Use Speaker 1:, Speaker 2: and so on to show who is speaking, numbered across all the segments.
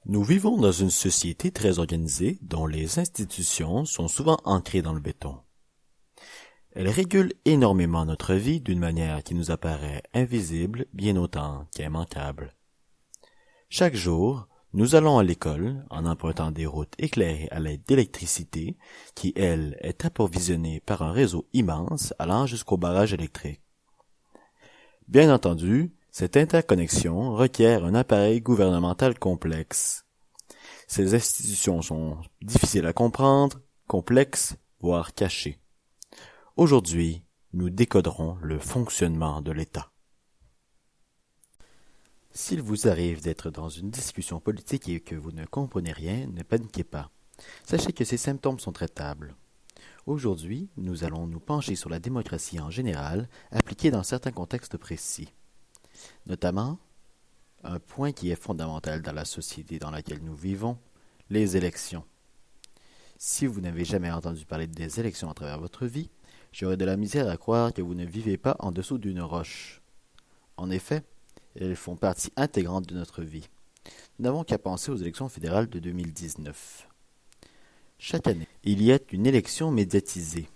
Speaker 1: Nous vivons dans une société très organisée dont les institutions sont souvent ancrées dans le béton. Elles régulent énormément notre vie d'une manière qui nous apparaît invisible bien autant qu'immanquable. Chaque jour, nous allons à l'école en empruntant des routes éclairées à l'aide d'électricité qui, elle, est approvisionnée par un réseau immense allant jusqu'au barrage électrique. Bien entendu, cette interconnexion requiert un appareil gouvernemental complexe. Ces institutions sont difficiles à comprendre, complexes, voire cachées. Aujourd'hui, nous décoderons le fonctionnement de l'État. S'il vous arrive d'être dans une discussion politique et que vous ne comprenez rien, ne paniquez pas. Sachez que ces symptômes sont traitables. Aujourd'hui, nous allons nous pencher sur la démocratie en général, appliquée dans certains contextes précis. Notamment, un point qui est fondamental dans la société dans laquelle nous vivons, les élections. Si vous n'avez jamais entendu parler des élections à travers votre vie, j'aurais de la misère à croire que vous ne vivez pas en dessous d'une roche. En effet, elles font partie intégrante de notre vie. Nous n'avons qu'à penser aux élections fédérales de 2019. Chaque année, il y a une élection médiatisée.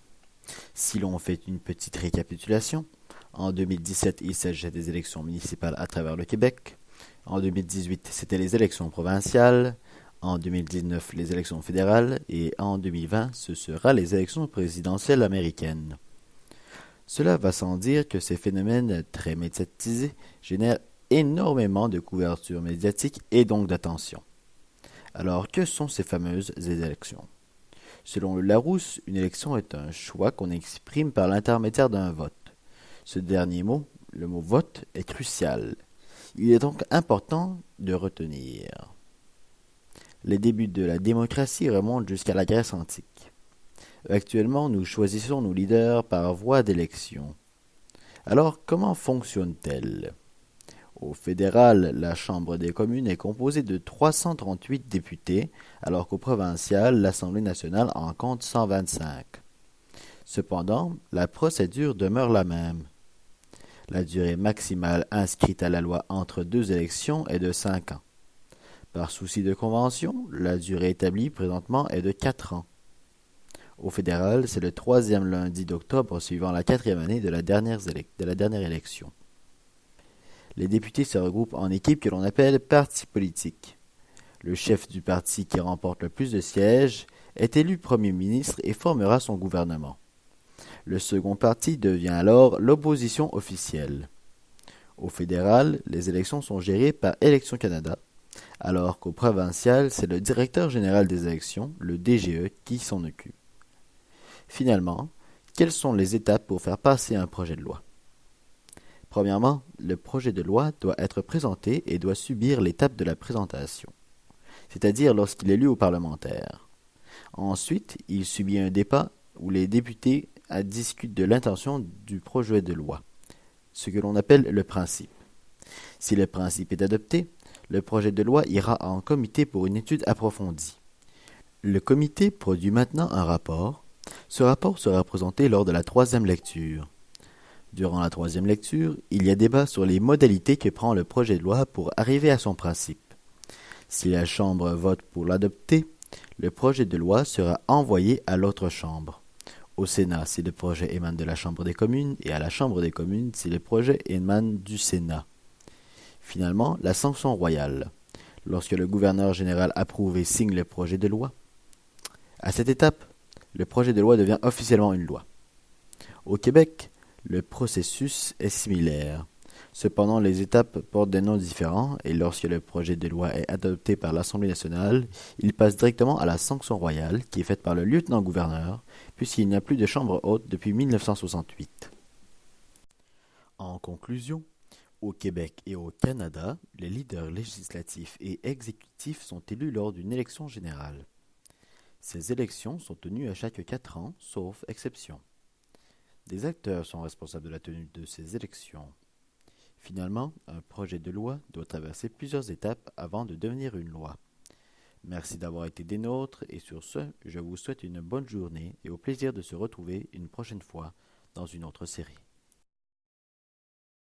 Speaker 1: Si l'on fait une petite récapitulation, en 2017, il s'agissait des élections municipales à travers le Québec. En 2018, c'était les élections provinciales. En 2019, les élections fédérales. Et en 2020, ce sera les élections présidentielles américaines. Cela va sans dire que ces phénomènes très médiatisés génèrent énormément de couverture médiatique et donc d'attention. Alors, que sont ces fameuses élections? Selon le Larousse, une élection est un choix qu'on exprime par l'intermédiaire d'un vote. Ce dernier mot, le mot vote, est crucial. Il est donc important de retenir. Les débuts de la démocratie remontent jusqu'à la Grèce antique. Actuellement, nous choisissons nos leaders par voie d'élection. Alors, comment fonctionne-t-elle? Au fédéral, la Chambre des communes est composée de 338 députés, alors qu'au provincial, l'Assemblée nationale en compte 125. Cependant, la procédure demeure la même. La durée maximale inscrite à la loi entre deux élections est de 5 ans. Par souci de convention, la durée établie présentement est de 4 ans. Au fédéral, c'est le 3e lundi d'octobre suivant la 4e année de la dernière élection. Les députés se regroupent en équipes que l'on appelle partis politiques. Le chef du parti qui remporte le plus de sièges est élu Premier ministre et formera son gouvernement. Le second parti devient alors l'opposition officielle. Au fédéral, les élections sont gérées par Élections Canada, alors qu'au provincial, c'est le directeur général des élections, le DGE, qui s'en occupe. Finalement, quelles sont les étapes pour faire passer un projet de loi? Premièrement, le projet de loi doit être présenté et doit subir l'étape de la présentation, c'est-à-dire lorsqu'il est lu aux parlementaires. Ensuite, il subit un débat où les députés discutent de l'intention du projet de loi, ce que l'on appelle le principe. Si le principe est adopté, le projet de loi ira en comité pour une étude approfondie. Le comité produit maintenant un rapport. Ce rapport sera présenté lors de la 3e lecture. Durant la 3e lecture, il y a débat sur les modalités que prend le projet de loi pour arriver à son principe. Si la Chambre vote pour l'adopter, le projet de loi sera envoyé à l'autre Chambre. Au Sénat si le projet émane de la Chambre des communes et à la Chambre des communes si le projet émane du Sénat. Finalement, la sanction royale, lorsque le gouverneur général approuve et signe le projet de loi. À cette étape, le projet de loi devient officiellement une loi. Au Québec, le processus est similaire. Cependant, les étapes portent des noms différents et lorsque le projet de loi est adopté par l'Assemblée nationale, il passe directement à la sanction royale qui est faite par le lieutenant-gouverneur puisqu'il n'y a plus de chambre haute depuis 1968. En conclusion, au Québec et au Canada, les leaders législatifs et exécutifs sont élus lors d'une élection générale. Ces élections sont tenues à chaque 4 ans, sauf exception. Des acteurs sont responsables de la tenue de ces élections. Finalement, un projet de loi doit traverser plusieurs étapes avant de devenir une loi. Merci d'avoir été des nôtres et sur ce, je vous souhaite une bonne journée et au plaisir de se retrouver une prochaine fois dans une autre série.